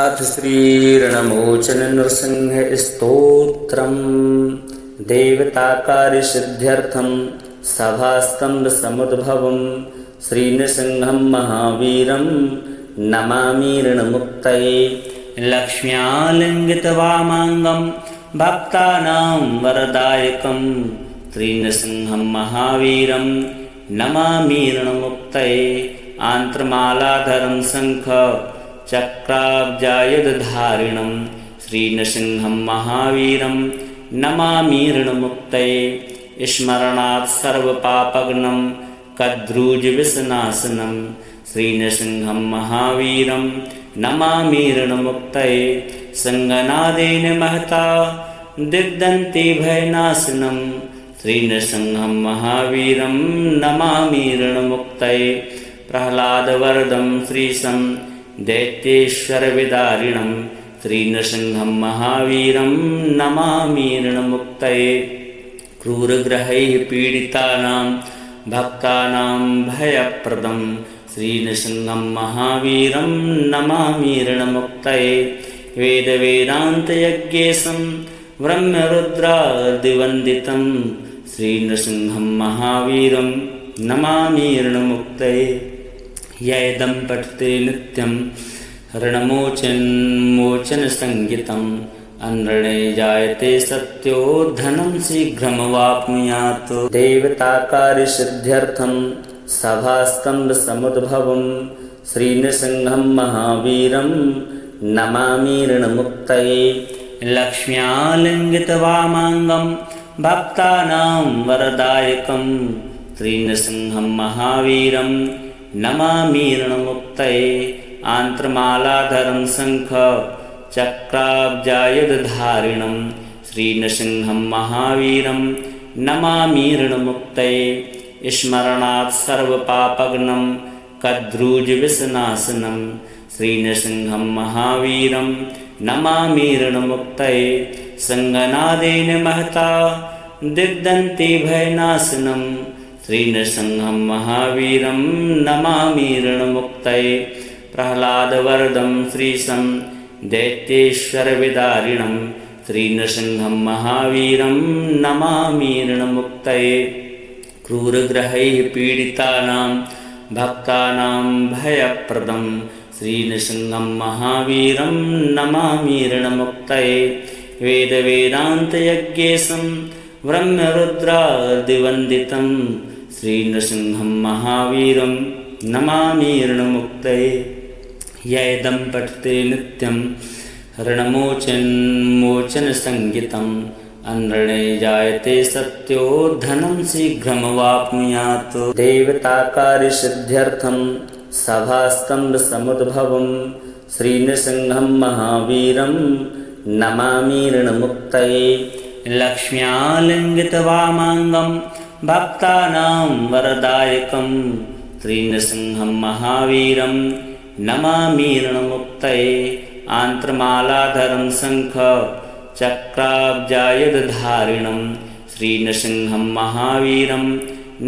अथ श्रीरणमोचन नृसिंह स्तोत्रम् देवताकार्यसिद्ध्यर्थं सभास्तम्भसमुद्भवं श्रीनृसिंहं महावीरं नमामि ऋणमुक्तये। लक्ष्म्यालिङ्गितवामाङ्गं भक्तानां वरदायकं श्रीनृसिंहं महावीरं नमामि ऋणमुक्तये। आन्त्रमालाधरं शङ्ख चक्राब्जायुधधारिणं श्रीनृसिंहं महावीरं नमामि ऋणमुक्तये। स्मरणात् सर्वपापघ्नं कद्रूजविषनाशनं श्रीनृसिंहं महावीरं नमामि ऋणमुक्तये। सङ्गनादेन महता दिग्दन्तिभयनाशनं श्रीनृसिंहं महावीरं नमामि ऋणमुक्तये। प्रह्लादवरदं श्रीशं दैत्येश्वरविदारिणं श्रीनृसिंहं महावीरं नमामि ऋणमुक्तये। क्रूरग्रहैः पीडितानां भक्तानां भयप्रदं श्रीनृसिंहं महावीरं नमामि ऋणमुक्तये। वेदवेदान्तयज्ञेशं ब्रह्मरुद्रादिवन्दितं श्रीनृसिंहं महावीरं नमामि ऋणमुक्तये। यैदं पठते नित्यं ऋणमोचनसंज्ञितम् अनृणे जायते सत्यो धनं शीघ्रमवाप्नुयात्। देवताकार्यसिद्ध्यर्थं सभास्तम्भसमुद्भवं श्रीनृसिंहं महावीरं नमामि ऋणमुक्तये। लक्ष्म्यालिङ्गितवामाङ्गं भक्तानां वरदायकं श्रीनृसिंहं महावीरं नमामि ऋणमुक्तये। आन्त्रमालाधरं शङ्ख चक्राब्जायुधधारिणं श्रीनृसिंहं महावीरं नमामि ऋणमुक्तये। स्मरणात् सर्वपापघ्नं कद्रूजविषनाशनं श्रीनृसिंहं महावीरं नमामि ऋणमुक्तये। सङ्गनादेन महता दिग्दन्तिभयनाशनं श्रीनृसिंहं महावीरं नमामि ऋणमुक्तये। प्रह्लादवरदं श्रीशं दैत्येश्वरविदारिणं श्रीनृसिंहं महावीरं नमामि ऋणमुक्तये। क्रूरग्रहैः पीडितानां भक्तानां भयप्रदं श्रीनृसिंहं महावीरं नमामि ऋणमुक्तये। वेदवेदान्तयज्ञेशं ब्रह्मरुद्रादिवन्दितं श्रीनृसिंहं महावीरं नमामि ऋणमुक्तये। यैदं पठते नित्यं ऋणमोचनसंज्ञितम् अनृणे जायते सत्यो धनं शीघ्रमवाप्नुयात्। देवताकार्यसिद्ध्यर्थं सभास्तम्भसमुद्भवं श्रीनृसिंहं महावीरं नमामि ऋणमुक्तये। लक्ष्म्यालिङ्गितवामाङ्गं भक्तानां वरदायकं श्रीनृसिंहं महावीरं नमामि ऋणमुक्तये। आन्त्रमालाधरं शङ्ख चक्राब्जायुधधारिणं श्रीनृसिंहं महावीरं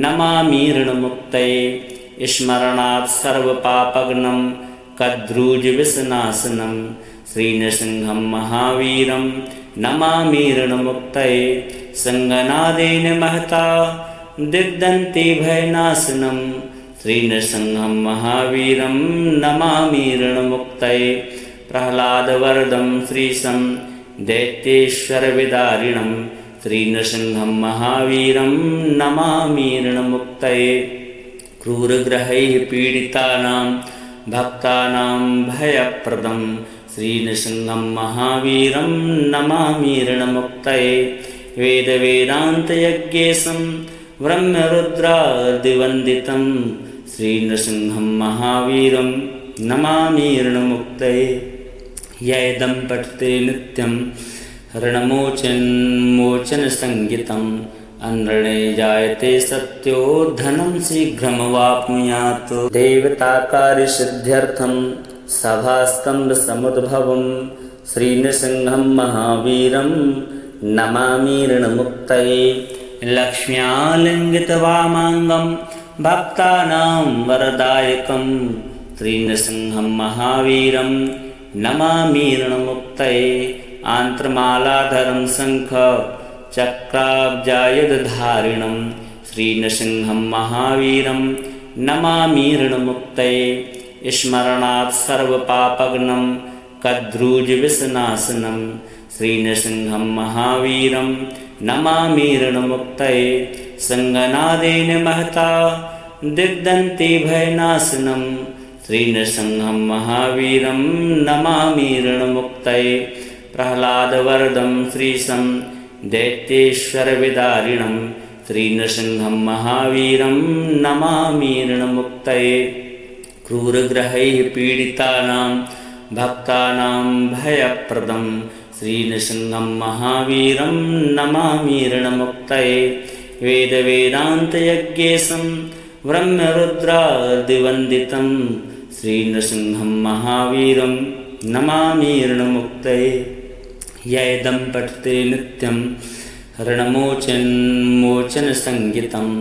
नमामि ऋणमुक्तये। स्मरणात् सर्वपापघ्नं कद्रूजविषनाशनं श्रीनृसिंहं महावीरं नमामि ऋणमुक्तये। सङ्गनादेन महता दिग्दन्तिभयनाशनं श्रीनृसिंहं महावीरं नमामि ऋणमुक्तये। प्रह्लादवरदं श्रीशं दैत्येश्वरविदारिणं श्रीनृसिंहं महावीरं नमामि ऋणमुक्तये। क्रूरग्रहैः पीडितानां भक्तानां भयप्रदं श्रीनृसिंहं महावीरं नमामि ऋणमुक्तये। वेदवेदान्तयज्ञेशं ब्रह्मरुद्रादिवन्दितं श्रीनृसिंहं महावीरं नमामि ऋणमुक्तये। यैदं पठते नित्यं ऋणमोचनसंज्ञितम् अनृणे जायते सत्यो धनं शीघ्रमवाप्नुयात्। देवताकार्यसिद्ध्यर्थं सभास्तम्भसमुद्भवं श्रीनृसिंहं महावीरं नमामि ऋणमुक्तये। लक्ष्म्यालिङ्गितवामाङ्गं भक्तानां वरदायकं श्रीनृसिंहं महावीरं नमामि ऋणमुक्तये आन्त्रमालाधरं शङ्ख चक्राब्जायुधधारिणं श्रीनृसिंहं महावीरं नमामि ऋणमुक्तये स्मरणात् सर्वपापघ्नं कद्रूजविषनाशनं श्रीनृसिंहं महावीरं नमामि ऋणमुक्तये सङ्गनादेन महता दिग्दन्तिभयनाशनं श्रीनृसिंहं महावीरं नमामि ऋणमुक्तये प्रह्लादवरदं श्रीशं दैत्येश्वरविदारिणं श्रीनृसिंहं महावीरं नमामि ऋणमुक्तये क्रूरग्रहैः पीडितानां भक्तानां भयप्रदं श्रीनृसिंहं महावीरं नमामि ऋणमुक्तये वेदवेदान्तयज्ञेशं ब्रह्मरुद्रादिवन्दितं श्रीनृसिंहं महावीरं नमामि ऋणमुक्तये यैदं पठते नित्यं ऋणमोचनसंहितम्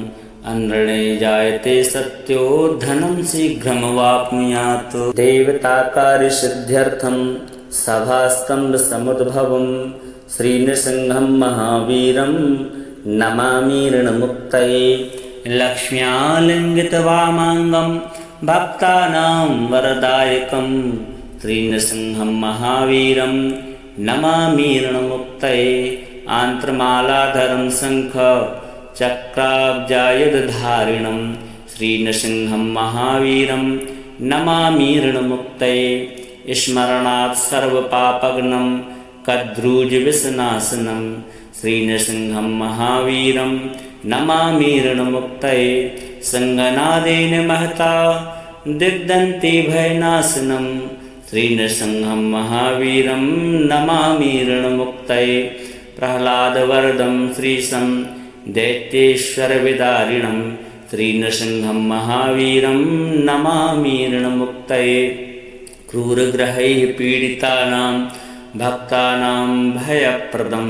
अनृणे जायते सत्यो धनं शीघ्रमवाप्नुयात् देवताकार्यसिद्ध्यर्थं सभास्तम्भसमुद्भवं श्रीनृसिंहं महावीरं नमामि ऋणमुक्तये लक्ष्म्यालिङ्गितवामाङ्गं भक्तानां वरदायकं श्रीनृसिंहं महावीरं नमामि ऋणमुक्तये आन्त्रमालाधरं शङ्ख चक्राब्जायुधधारिणं श्रीनृसिंहं महावीरं नमामि ऋणमुक्तये स्मरणात् सर्वपापघ्नं कद्रूजविषनाशनं श्रीनृसिंहं महावीरं नमामि ऋणमुक्तये सङ्गनादेन महता दिग्दन्तिभयनाशनं श्रीनृसिंहं महावीरं नमामि ऋणमुक्तये प्रह्लादवरदं श्रीशं दैत्येश्वरविदारिणं श्रीनृसिंहं महावीरं नमामि ऋणमुक्तये क्रूरग्रहैः पीडितानां भक्तानां भयप्रदं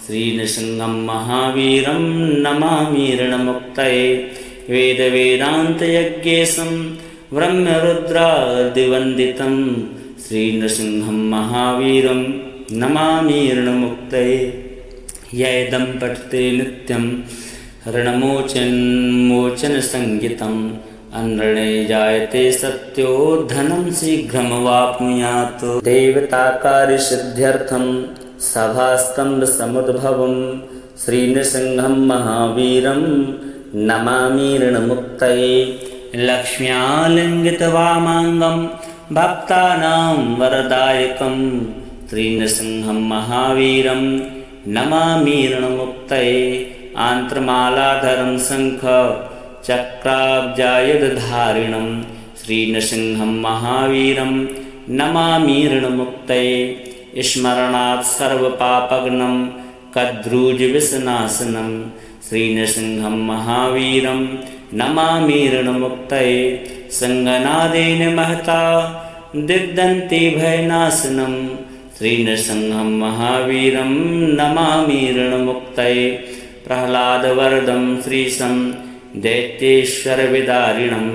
श्रीनृसिंहं महावीरं नमामि ऋणमुक्तये वेदवेदान्तयज्ञेशं ब्रह्मरुद्रादिवन्दितं श्रीनृसिंहं महावीरं नमामि ऋणमुक्तये यैदं पठते नित्यं ऋणमोचनसंहितम् अनृणे जायते सत्यो धनं शीघ्रमवाप्नुयात् देवताकार्यसिद्ध्यर्थं सभास्तम्भसमुद्भवं श्रीनृसिंहं महावीरं नमामि ऋणमुक्तये लक्ष्म्यालिङ्गितवामाङ्गं भक्तानां वरदायकं श्रीनृसिंहं महावीरं नमामि ऋणमुक्तये आन्त्रमालाधरं शङ्ख चक्राब्जायुधधारिणं श्रीनृसिंहं महावीरं नमामि ऋणमुक्तये स्मरणात् सर्वपापघ्नं कद्रूजविषनाशनं श्रीनृसिंहं महावीरं नमामि ऋणमुक्तये सङ्गनादेन महता दिग्दन्तिभयनाशनं श्रीनृसिंहं महावीरं नमामि ऋणमुक्तये प्रह्लादवरदं श्रीशं दैत्येश्वरविदारिणं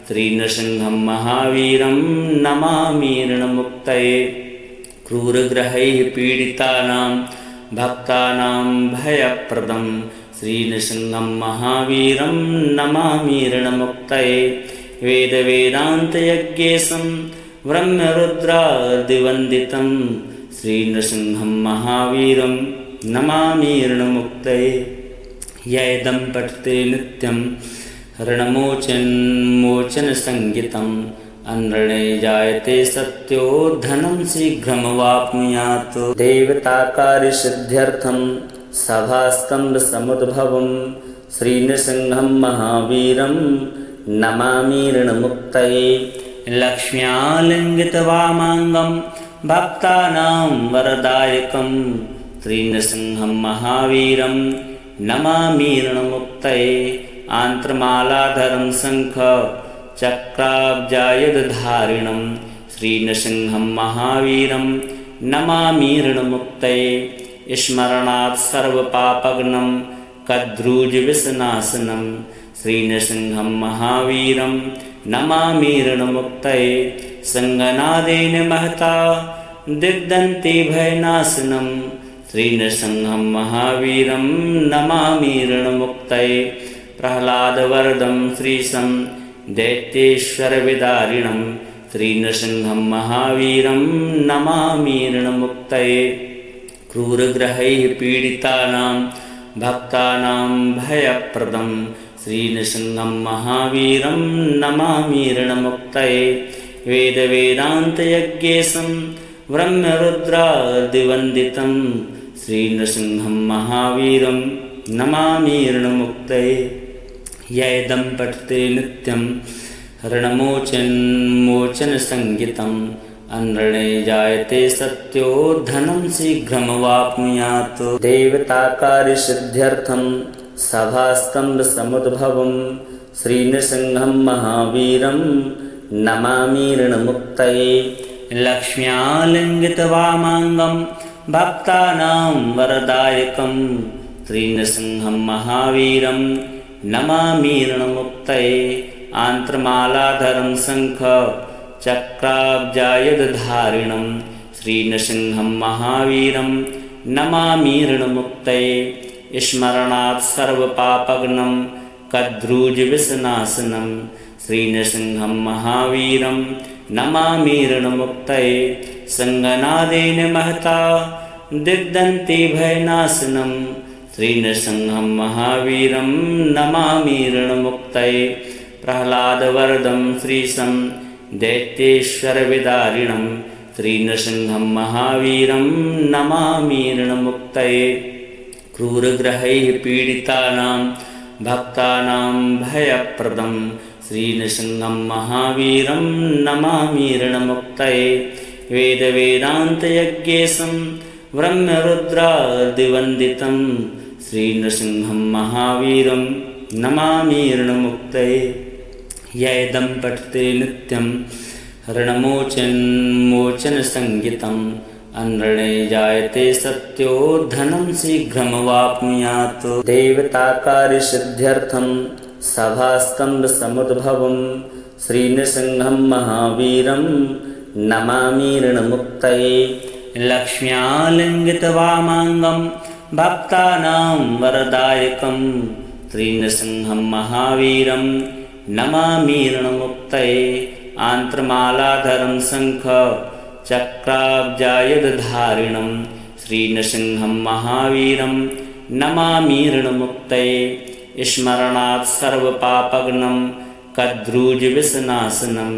श्रीनृसिंहं महावीरं नमामि ऋणमुक्तये क्रूरग्रहैः पीडितानां भक्तानां भयप्रदं श्रीनृसिंहं महावीरं नमामि ऋणमुक्तये वेदवेदान्तयज्ञेशं ब्रह्मरुद्रादिवन्दितं श्रीनृसिंहं महावीरं नमामि ऋणमुक्तये यैदं पठते नित्यं ऋणमोचनसंहितम् अनृणे जायते सत्यो धनं शीघ्रमवाप्नुयात् देवताकार्यसिद्ध्यर्थं सभास्तम्भसमुद्भवं श्रीनृसिंहं महावीरं नमामि ऋणमुक्तये लक्ष्म्यालिङ्गितवामाङ्गं भक्तानां वरदायकं श्रीनृसिंहं महावीरं नमामि ऋणमुक्तये आन्त्रमालाधरं शङ्ख चक्राब्जायुधधारिणं श्रीनृसिंहं महावीरं नमामि ऋणमुक्तये स्मरणात् सर्वपापघ्नं कद्रूजविषनाशनं श्रीनृसिंहं महावीरं नमामि ऋणमुक्तये सङ्गनादेन महता दिग्दन्ति भयनाशनं श्रीनृसिंहं महावीरं नमामि ऋणमुक्तये प्रह्लादवरदं श्रीशं दैत्येश्वरविदारिणं श्रीनृसिंहं महावीरं नमामि ऋणमुक्तये क्रूरग्रहैः पीडितानां भक्तानां भयप्रदं श्रीनृसिंहं महावीरं नमामि ऋणमुक्तये वेदवेदान्तयज्ञेशं ब्रह्मरुद्रादिवन्दितं श्रीनृसिंहं महावीरं नमामि ऋणमुक्तये यैदं पठते नित्यं ऋणमोचनसंहितम् अनृणे जायते सत्यो धनं शीघ्रमवाप्नुयात् देवताकार्यसिद्ध्यर्थं सभास्तम्भसमुद्भवं श्रीनृसिंहं महावीरं नमामि ऋणमुक्तये लक्ष्म्यालिङ्गितवामाङ्गं भक्तानां वरदायकं श्रीनृसिंहं महावीरं नमामि ऋणमुक्तये आन्त्रमालाधरं शङ्ख चक्राब्जायुधधारिणं श्रीनृसिंहं महावीरं नमामि ऋणमुक्तये स्मरणात् सर्वपापघ्नं कद्रूजविषनाशनं श्रीनृसिंहं महावीरं नमामि ऋणमुक्तये सङ्गनादेन महता दिग्दन्ति भयनाशनं श्रीनृसिंहं महावीरं नमामि ऋणमुक्तये प्रह्लादवरदं श्रीशं दैत्येश्वरविदारिणं श्रीनृसिंहं महावीरं नमामि ऋणमुक्तये क्रूरग्रहैः पीडितानां भक्तानां भयप्रदं श्रीनृसिंहं महावीरं नमामि ऋणमुक्तये वेदवेदान्तयज्ञेशं ब्रह्मरुद्रादिवन्दितं श्रीनृसिंहं महावीरं नमामि ऋणमुक्तये यैदं पठते नित्यं ऋणमोचनसंहितम् अनृणे जायते सत्यो धनं शीघ्रमवाप्नुयात् देवताकार्यसिद्ध्यर्थं सभास्तम्भसमुद्भवं श्रीनृसिंहं महावीरं नमामि ऋणमुक्तये लक्ष्म्यालिङ्गितवामाङ्गं भक्तानां वरदायकं श्रीनृसिंहं महावीरं नमामि ऋणमुक्तये आन्त्रमालाधरं शङ्ख चक्राब्जायुधधारिणं श्रीनृसिंहं महावीरं नमामि ऋणमुक्तये स्मरणात् सर्वपापघ्नं कद्रूजविषनाशनं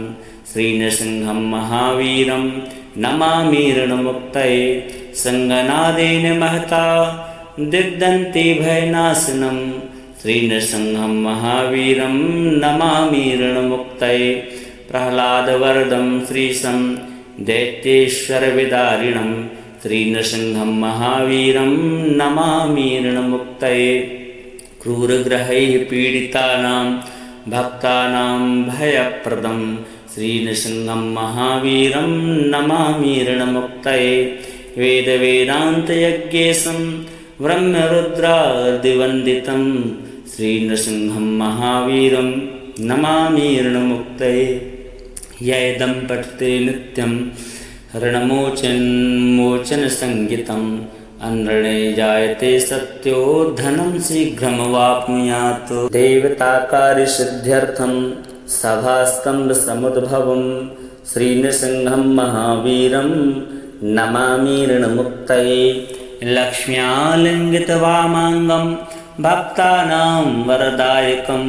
श्रीनृसिंहं महावीरं नमामि ऋणमुक्तये सङ्गनादेन महता दिग्दन्ति भयनाशनं श्रीनृसिंहं महावीरं नमामि ऋणमुक्तये प्रह्लादवरदं श्रीशं दैत्येश्वरविदारिणं श्रीनृसिंहं महावीरं नमामि ऋणमुक्तये क्रूरग्रहैः पीडितानां भक्तानां भयप्रदं श्रीनृसिंहं महावीरं नमामि ऋणमुक्तये वेदवेदान्तयज्ञेशं ब्रह्मरुद्रादिवन्दितं श्रीनृसिंहं महावीरं नमामि ऋणमुक्तये यैदं पठते नित्यं ऋणमोचनसंहितम् अनृणे जायते सत्यो धनं शीघ्रमवाप्नुयात् देवताकार्यसिद्ध्यर्थं सभास्तम्भसमुद्भवं श्रीनृसिंहं महावीरं नमामि ऋणमुक्तये लक्ष्म्यालिङ्गितवामाङ्गं भक्तानां वरदायकं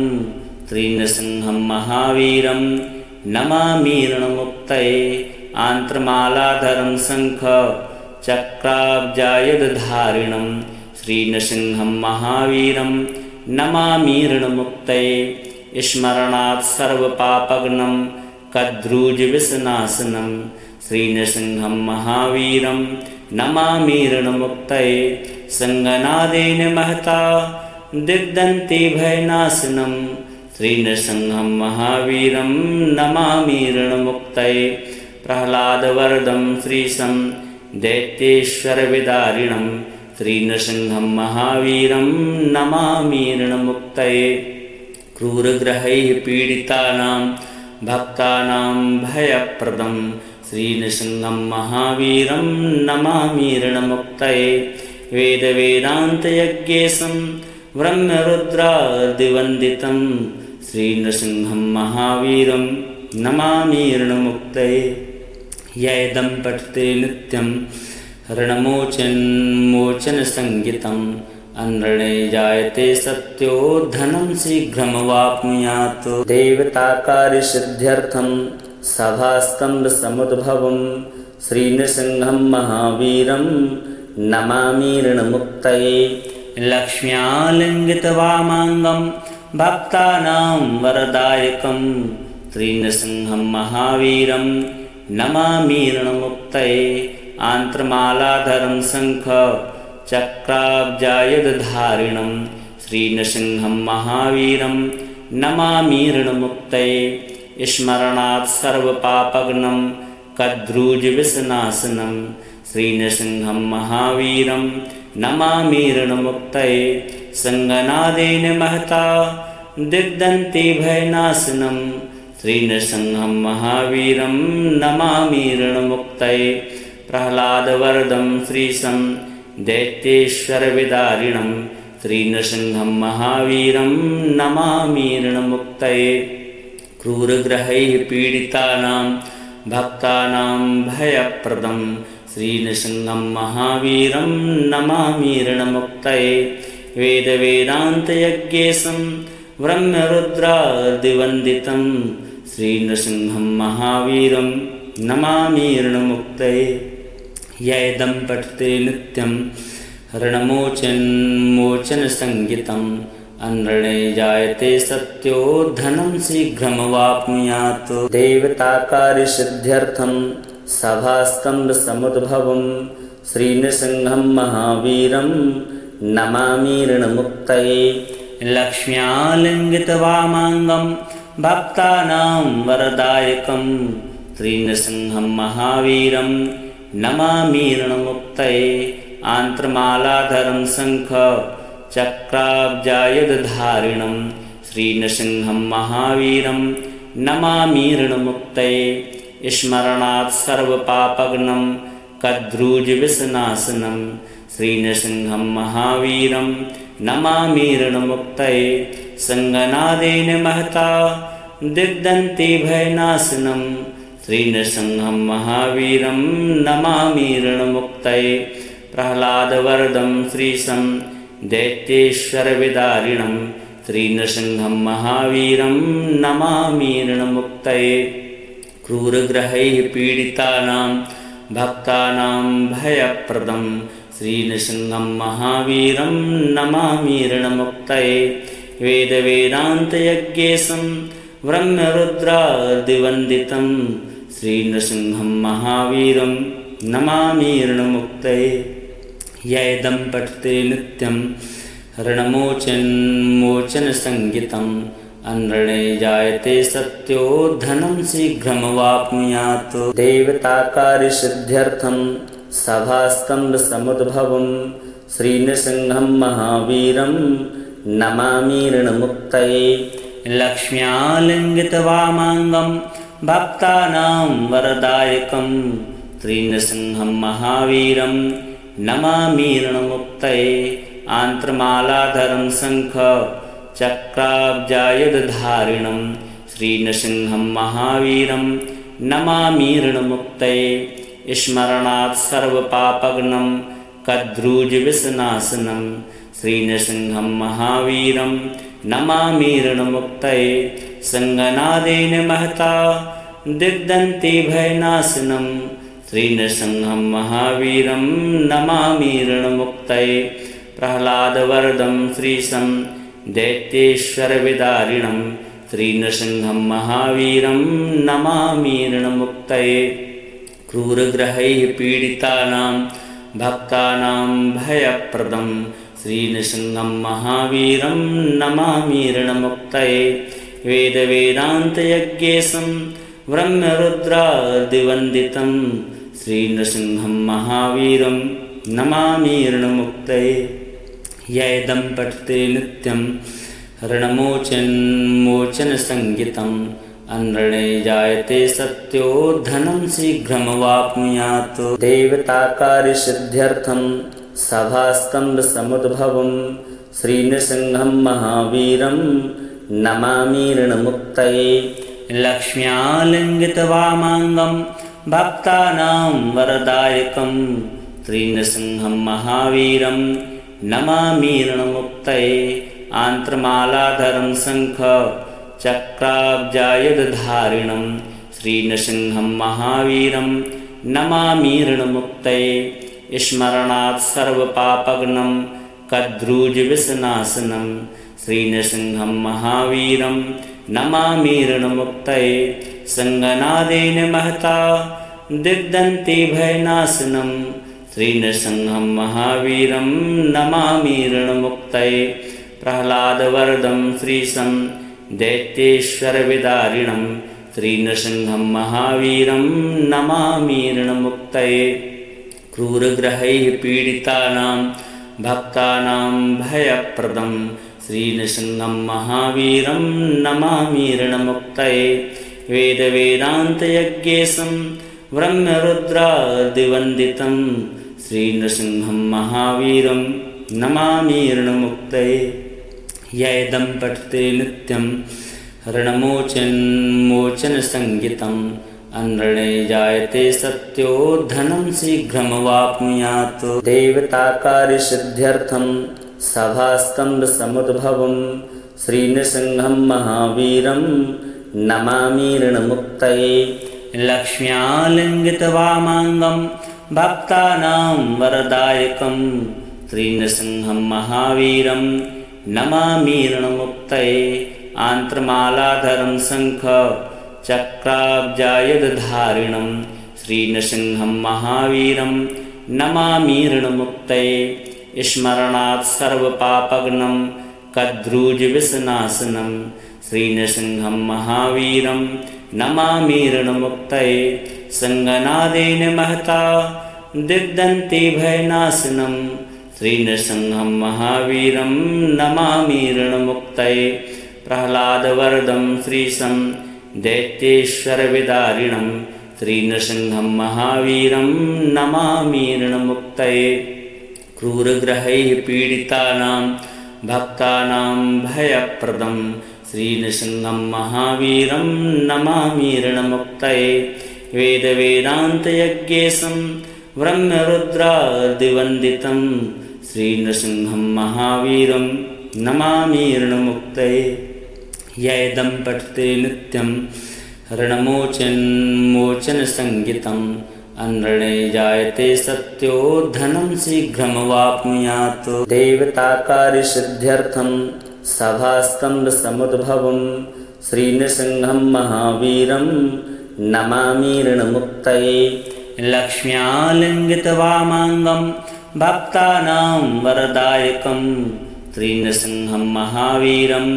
श्रीनृसिंहं महावीरं नमामि ऋणमुक्तये आन्त्रमालाधरं शङ्ख चक्राब्जायुधधारिणं श्रीनृसिंहं महावीरं नमामि ऋणमुक्तये स्मरणात् सर्वपापघ्नं कद्रूजविषनाशनं श्रीनृसिंहं महावीरं नमामि ऋणमुक्तये सङ्गनादेन महता दिग्दन्ति भयनाशनं श्रीनृसिंहं महावीरं नमामि ऋणमुक्तये प्रह्लादवरदं श्रीशं दैत्येश्वरविदारिणं श्रीनृसिंहं महावीरं नमामि ऋणमुक्तये क्रूरग्रहैः पीडितानां भक्तानां भयप्रदं श्रीनृसिंहं महावीरं नमामि ऋणमुक्तये वेदवेदान्तयज्ञेशं ब्रह्मरुद्रादिवन्दितं श्रीनृसिंहं महावीरं नमामि ऋणमुक्तये यैदं पठते नित्यं ऋणमोचनसंज्ञितम् अनृणे जायते सत्यो धनं शीघ्रमवाप्नुयात् देवताकार्यसिद्ध्यर्थं सभास्तम्भसमुद्भवं श्रीनृसिंहं महावीरं नमामि ऋणमुक्तये लक्ष्म्यालिङ्गितवामाङ्गं भक्तानां वरदायकं श्रीनृसिंहं महावीरं नमामि ऋणमुक्तये आन्त्रमालाधरं शङ्ख चक्राब्जायुधधारिणं श्रीनृसिंहं महावीरं नमामि ऋणमुक्तये स्मरणात् सर्वपापघ्नं कद्रूजविषनाशनं श्रीनृसिंहं महावीरं नमामि ऋणमुक्तये सङ्गनादेन महता दिग्दन्तिभयनाशनं श्रीनृसिंहं महावीरं नमामि ऋणमुक्तये प्रह्लादवरदं श्रीशं दैत्येश्वरविदारिणं श्रीनृसिंहं महावीरं नमामि ऋणमुक्तये क्रूरग्रहैः पीडितानां भक्तानां भयप्रदं श्रीनृसिंहं महावीरं नमामि ऋणमुक्तये वेदवेदान्तयज्ञेशं ब्रह्मरुद्रादिवन्दितं श्रीनृसिंहं महावीरं नमामि ऋणमुक्तये यैदं पठते नित्यं ऋणमोचनसंज्ञितम् अनृणे जायते सत्यो धनं शीघ्रमवाप्नुयात् देवताकार्यसिद्ध्यर्थं सभास्तम्भसमुद्भवं श्रीनृसिंहं महावीरं नमामि ऋणमुक्तये लक्ष्म्यालिङ्गितवामाङ्गं भक्तानां वरदायकं श्रीनृसिंहं महावीरं नमामि ऋणमुक्तये आन्त्रमालाधरं शङ्ख चक्राब्जायुधधारिणं श्रीनृसिंहं महावीरं नमामि ऋणमुक्तये स्मरणात् सर्वपापघ्नं कद्रूजविषनाशनं श्रीनृसिंहं महावीरं नमामि ऋणमुक्तये सङ्गनादेन महता दिग्दन्तिभयनाशनं श्रीनृसिंहं महावीरं नमामि ऋणमुक्तये प्रह्लादवरदं श्रीशं दैत्येश्वरविदारिणं श्रीनृसिंहं महावीरं नमामि ऋणमुक्तये क्रूरग्रहैः पीडितानां भक्तानां भयप्रदं श्रीनृसिंहं महावीरं नमामि ऋणमुक्तये वेदवेदान्तयज्ञेशं ब्रह्मरुद्रादिवन्दितं श्रीनृसिंहं महावीरं नमामि ऋणमुक्तये यैदं पठते नित्यं ऋणमोचनसंज्ञितम् अनृणे जायते सत्यो धनं शीघ्रमवाप्नुयात् देवताकार्यसिद्ध्यर्थं सभास्तम्भसमुद्भवं श्रीनृसिंहं महावीरं नमामि ऋणमुक्तये लक्ष्म्यालिङ्गितवामाङ्गं भक्तानां वरदायकं श्रीनृसिंहं महावीरं नमामि ऋणमुक्तये आन्त्रमालाधरं शङ्ख चक्राब्जायुधधारिणं श्रीनृसिंहं महावीरं नमामि ऋणमुक्तये स्मरणात् सर्वपापघ्नं कद्रूजविषनाशनं श्रीनृसिंहं महावीरं नमामि ऋणमुक्तये सङ्गनादेन महता दिग्दन्तिभयनाशनं श्रीनृसिंहं महावीरं नमामि ऋणमुक्तये प्रह्लादवरदं श्रीशं दैत्येश्वरविदारिणं श्रीनृसिंहं महावीरं नमामि ऋणमुक्तये क्रूरग्रहैः पीडितानां भक्तानां भयप्रदं श्रीनृसिंहं महावीरं नमामि ऋणमुक्तये वेदवेदान्तयज्ञेशं ब्रह्मरुद्रादिवन्दितं श्रीनृसिंहं महावीरं नमामि ऋणमुक्तये यैदं पठते नित्यं ऋणमोचनसंज्ञितम् अनृणे जायते सत्यो धनं शीघ्रमवाप्नुयात्। देवताकार्यसिद्ध्यर्थं सभास्तम्भसमुद्भवं श्रीनृसिंहं महावीरं नमामि ऋणमुक्तये। लक्ष्म्यालिङ्गितवामाङ्गं भक्तानां वरदायकं श्रीनृसिंहं महावीरं नमामि ऋणमुक्तये। आन्त्रमालाधरं शङ्ख चक्राब्जायुधधारिणं श्रीनृसिंहं महावीरं नमामि ऋणमुक्तये। स्मरणात् सर्वपापघ्नं कद्रूजविषनाशनं श्रीनृसिंहं महावीरं नमामि ऋणमुक्तये। सङ्गनादेन महता दिग्दन्तिभयनाशनं श्रीनृसिंहं महावीरं नमामि ऋणमुक्तये। प्रह्लादवरदं श्रीशं दैत्येश्वरविदारिणं श्रीनृसिंहं महावीरं नमामि ऋणमुक्तये। क्रूरग्रहैः पीडितानां भक्तानां भयप्रदं श्रीनृसिंहं महावीरं नमामि ऋणमुक्तये। वेदवेदान्तयज्ञेशं ब्रह्मरुद्रादिवन्दितं श्रीनृसिंहं महावीरं नमामि ऋणमुक्तये। यैदं पठते नित्यं ऋणमोचनसंहितं अनृणे जायते सत्यो धनं शीघ्रमवाप्नुयात्। देवताकार्यसिद्ध्यर्थं सभास्तम्भसमुद्भवं श्रीनृसिंहं महावीरं नमामि ऋणमुक्तये। लक्ष्म्यालिङ्गितवामाङ्गं भक्तानां वरदायकं श्रीनृसिंहं महावीरं नमामि ऋणमुक्तये। आन्त्रमालाधरं शङ्ख चक्राब्जायुधधारिणं श्रीनृसिंहं महावीरं नमामि ऋणमुक्तये। स्मरणात् सर्वपापघ्नं कद्रूजविषनाशनं श्रीनृसिंहं महावीरं नमामि ऋणमुक्तये। सङ्गनादेन महता दिग्दन्तिभयनाशनं श्रीनृसिंहं महावीरं नमामि ऋणमुक्तये। प्रह्लादवरदं श्रीशं दैत्येश्वरविदारिणं श्रीनृसिंहं महावीरं नमामि ऋणमुक्तये। क्रूरग्रहैः पीडितानां भक्तानां भयप्रदं श्रीनृसिंहं महावीरं नमामि ऋणमुक्तये। वेदवेदान्तयज्ञेशं ब्रह्मरुद्रादिवन्दितं श्रीनृसिंहं महावीरं नमामि ऋणमुक्तये। यैदं पठते नित्यं ऋणमोचनसंहितं अनृणे जायते सत्यो धनं शीघ्रमवाप्नुयात्। देवताकार्यसिद्ध्यर्थं सभास्तम्भसमुद्भवं श्रीनृसिंहं महावीरं नमामि ऋणमुक्तये। लक्ष्म्यालिङ्गितवामाङ्गं भक्तानां वरदायकं श्रीनृसिंहं महावीरं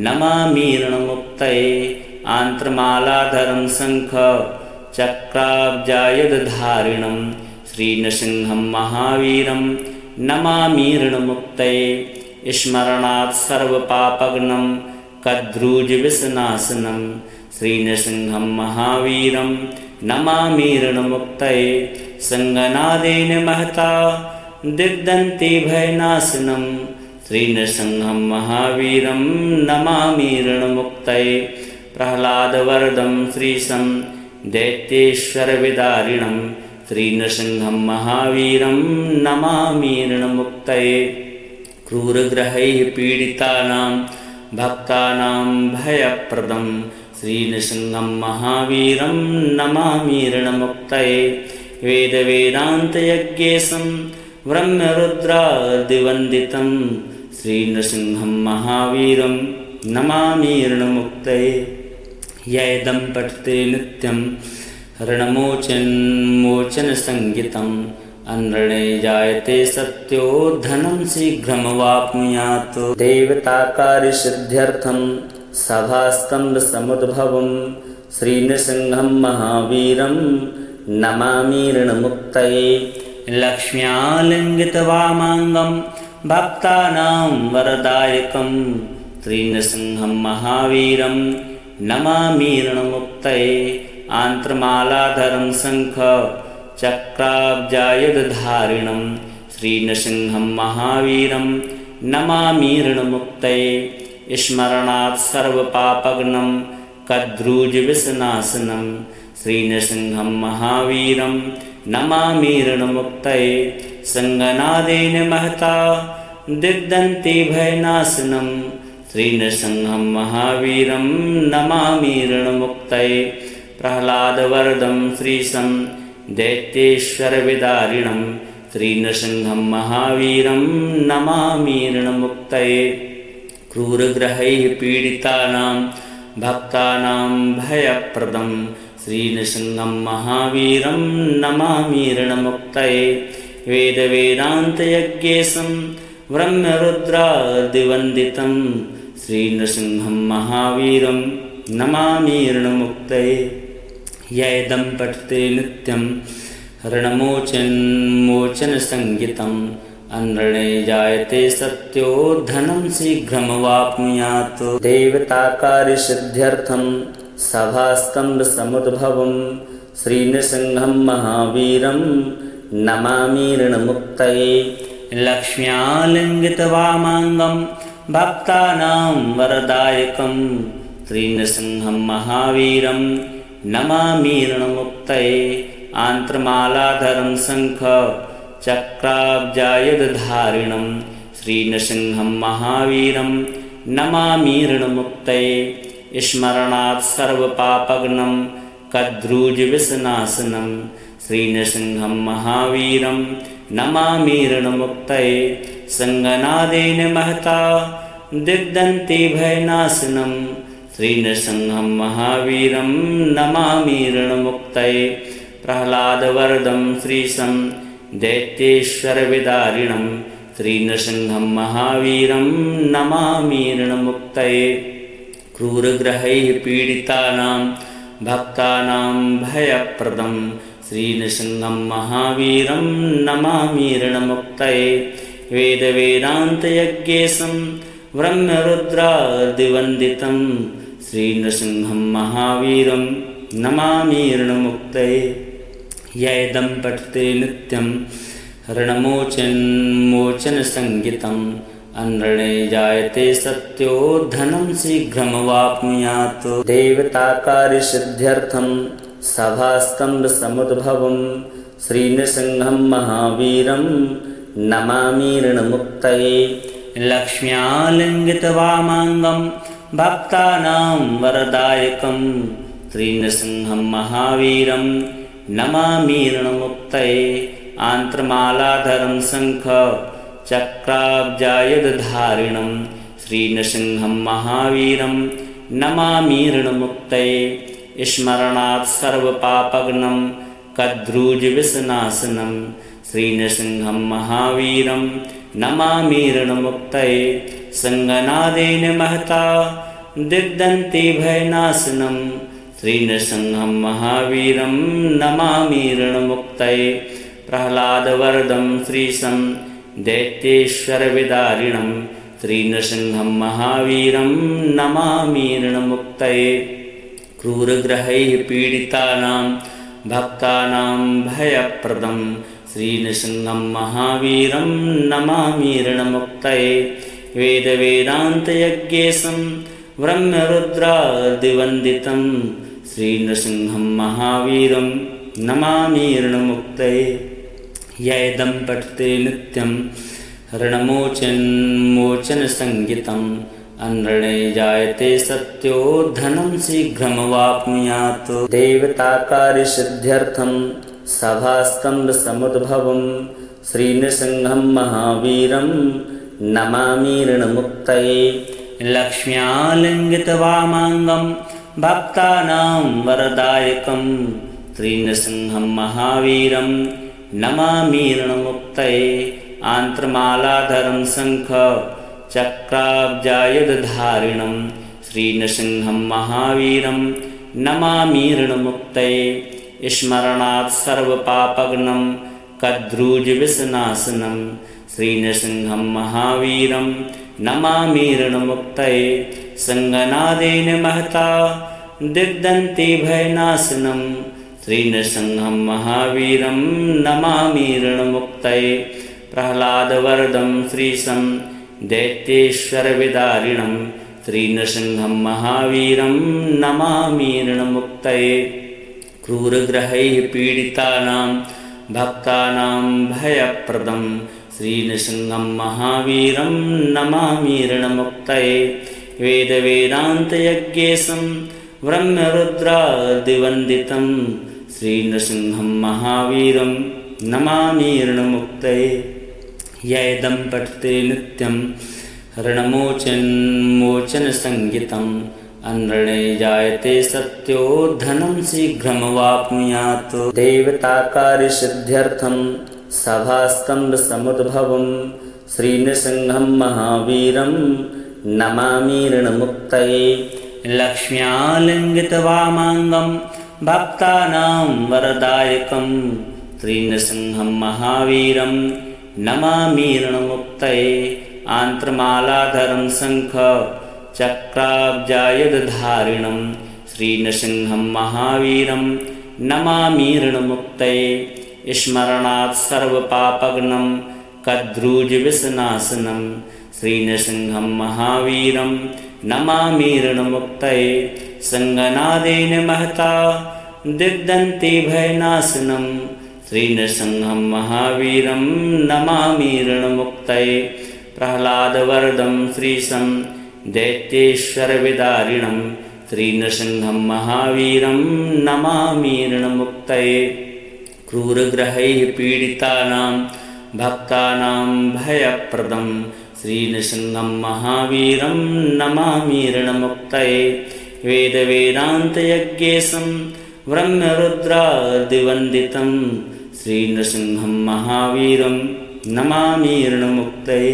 नमामि ऋणमुक्तये। आन्त्रमालाधरं शङ्ख चक्राब्जायुधधारिणं श्रीनृसिंहं महावीरं नमामि ऋणमुक्तये। स्मरणात् सर्वपापघ्नं कद्रूजविषनाशनं श्रीनृसिंहं महावीरं नमामि ऋणमुक्तये। सङ्गनादेन महता दिग्दन्तिभयनाशनं श्रीनृसिंहं महावीरं नमामि ऋणमुक्तये। प्रह्लादवरदं श्रीशं दैत्येश्वरविदारिणं श्रीनृसिंहं महावीरं नमामि ऋणमुक्तये। क्रूरग्रहैः पीडितानां भक्तानां भयप्रदं श्रीनृसिंहं महावीरं नमामि ऋणमुक्तये। वेदवेदान्तयज्ञेशं ब्रह्मरुद्रादिवन्दितं श्रीनृसिंहं महावीरं नमामि ऋणमुक्तये। यैदं पठते नित्यं ऋणमोचनसंहितं अनृणे जायते सत्यो धनं शीघ्रमवाप्नुयात्। देवताकार्यसिद्ध्यर्थं सभास्तम्भसमुद्भवं श्रीनृसिंहं महावीरं नमामि ऋणमुक्तये। लक्ष्म्यालिङ्गितवामाङ्गं भक्तानां वरदायकं श्रीनृसिंहं महावीरं नमामि ऋणमुक्तये आन्त्रमालाधरं शङ्ख चक्राब्जायुधधारिणं श्रीनृसिंहं महावीरं नमामि ऋणमुक्तये स्मरणात् सर्वपापघ्नं कद्रूजविषनाशनं श्रीनृसिंहं महावीरं नमामि ऋणमुक्तये सङ्गनादेन महता दिग्दन्ति भयनाशनं श्रीनृसिंहं महावीरं नमामि ऋणमुक्तये प्रह्लादवरदं श्रीशं दैत्येश्वरविदारिणं श्रीनृसिंहं महावीरं नमामि ऋणमुक्तये क्रूरग्रहैः पीडितानां भक्तानां भयप्रदं श्रीनृसिंहं महावीरं नमामि ऋणमुक्तये वेदवेदान्तयज्ञेशं ब्रह्मरुद्रादिवन्दितं श्रीनृसिंहं महावीरं नमामि ऋणमुक्तये यैदं पठते नित्यं ऋणमोचनसंहितम् अनृणे जायते सत्यो धनं शीघ्रमवाप्नुयात् देवताकार्यसिद्ध्यर्थं सभास्तम्भसमुद्भवं श्रीनृसिंहं महावीरं नमामि ऋणमुक्तये लक्ष्म्यालिङ्गितवामाङ्गं भक्तानां वरदायकं श्रीनृसिंहं महावीरं नमामि ऋणमुक्तये आन्त्रमालाधरं शङ्ख चक्राब्जायुधधारिणं श्रीनृसिंहं महावीरं नमामि ऋणमुक्तये स्मरणात् सर्वपापघ्नं कद्रूजविषनाशनं श्रीनृसिंहं महावीरं नमामि ऋणमुक्तये सङ्गनादेन महता दिग्दन्ति भयनाशनं श्रीनृसिंहं महावीरं नमामि ऋणमुक्तये प्रह्लादवरदं श्रीशं दैत्येश्वरविदारिणं श्रीनृसिंहं महावीरं नमामि ऋणमुक्तये क्रूरग्रहैः पीडितानां भक्तानां भयप्रदं श्रीनृसिंहं महावीरं नमामि ऋणमुक्तये वेदवेदान्तयज्ञेशं ब्रह्मरुद्रादिवन्दितं श्रीनृसिंहं महावीरं नमामि ऋणमुक्तये यैदं पठते नित्यं ऋणमोचनसंहितम् अनृणे जायते सत्यो धनं शीघ्रमवाप्नुयात् देवताकार्यसिद्ध्यर्थं सभास्तम्भसमुद्भवं श्रीनृसिंहं महावीरं नमामि ऋणमुक्तये लक्ष्म्यालिङ्गितवामाङ्गं भक्तानां वरदायकं श्रीनृसिंहं महावीरं नमामि ऋणमुक्तये आन्त्रमालाधरं शङ्ख चक्राब्जायुधधारिणं श्रीनृसिंहं महावीरं नमामि ऋणमुक्तये स्मरणात् सर्वपापघ्नं कद्रूजविषनाशनं श्रीनृसिंहं महावीरं नमामि ऋणमुक्तये सङ्गनादेन महता दिग्दन्ति भयनाशनं श्रीनृसिंहं महावीरं नमामि ऋणमुक्तये प्रह्लादवरदं श्रीशं दैत्येश्वरविदारिणं श्रीनृसिंहं महावीरं नमामि ऋणमुक्तये क्रूरग्रहैः पीडितानां भक्तानां भयप्रदं श्रीनृसिंहं महावीरं नमामि ऋणमुक्तये वेदवेदान्तयज्ञेशं ब्रह्मरुद्रादिवन्दितं श्रीनृसिंहं महावीरं नमामि ऋणमुक्तये यैदं पठते नित्यं ऋणमोचनसंहितम् अनृणे जायते सत्यो धनं शीघ्रमवाप्नुयात् देवताकार्यसिद्ध्यर्थं सभास्तम्भसमुद्भवं श्रीनृसिंहं महावीरं नमामि ऋणमुक्तये लक्ष्म्यालिङ्गितवामाङ्गं भक्तानां वरदायकं श्रीनृसिंहं महावीरं नमामि ऋणमुक्तये आन्त्रमालाधरं शङ्ख चक्राब्जायुधधारिणं श्रीनृसिंहं महावीरं नमामि ऋणमुक्तये स्मरणात् सर्वपापघ्नं कद्रूजविषनाशनं श्रीनृसिंहं महावीरं नमामि ऋणमुक्तये सङ्गनादेन महता दिग्दन्ति भयनाशनं श्रीनृसिंहं महावीरं नमामि ऋणमुक्तये प्रह्लादवरदं श्रीशं दैत्येश्वरविदारिणं श्रीनृसिंहं महावीरं नमामि ऋणमुक्तये क्रूरग्रहैः पीडितानां भक्तानां भयप्रदं श्रीनृसिंहं महावीरं नमामि ऋणमुक्तये वेदवेदान्तयज्ञेशं ब्रह्मरुद्रादिवन्दितं श्रीनृसिंहं महावीरं नमामि ऋणमुक्तये यैदं पठते नित्यं ऋणमोचनसंज्ञितम् अनृणे जायते सत्यो धनं शीघ्रमवाप्नुयात् देवताकार्यसिद्ध्यर्थं सभास्तम्भसमुद्भवं श्रीनृसिंहं महावीरं नमामि ऋणमुक्तये लक्ष्म्यालिङ्गितवामाङ्गं भक्तानां वरदायकं श्रीनृसिंहं महावीरं नमामि ऋणमुक्तये आन्त्रमालाधरं शङ्ख चक्राब्जायुधधारिणं श्रीनृसिंहं महावीरं नमामि ऋणमुक्तये स्मरणात् सर्वपापघ्नं कद्रूजविषनाशनं श्रीनृसिंहं महावीरं नमामि ऋणमुक्तये सङ्गनादेन महता दिग्दन्ति भयनाशनं श्रीनृसिंहं महावीरं नमामि ऋणमुक्तये प्रह्लादवरदं श्रीशं दैत्येश्वरविदारिणं श्रीनृसिंहं महावीरं नमामि ऋणमुक्तये क्रूरग्रहैः पीडितानां भक्तानां भयप्रदं श्रीनृसिंहं महावीरं नमामि ऋणमुक्तये वेदवेदान्तयज्ञेशं ब्रह्मरुद्रादिवन्दितं श्रीनृसिंहं महावीरं नमामि ऋणमुक्तये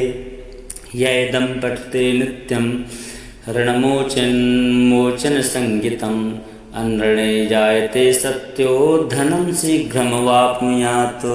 यैदं पठते नित्यं ऋणमोचनसंज्ञितम् अनृणे जायते सत्यो धनं शीघ्रमवाप्नुयात्।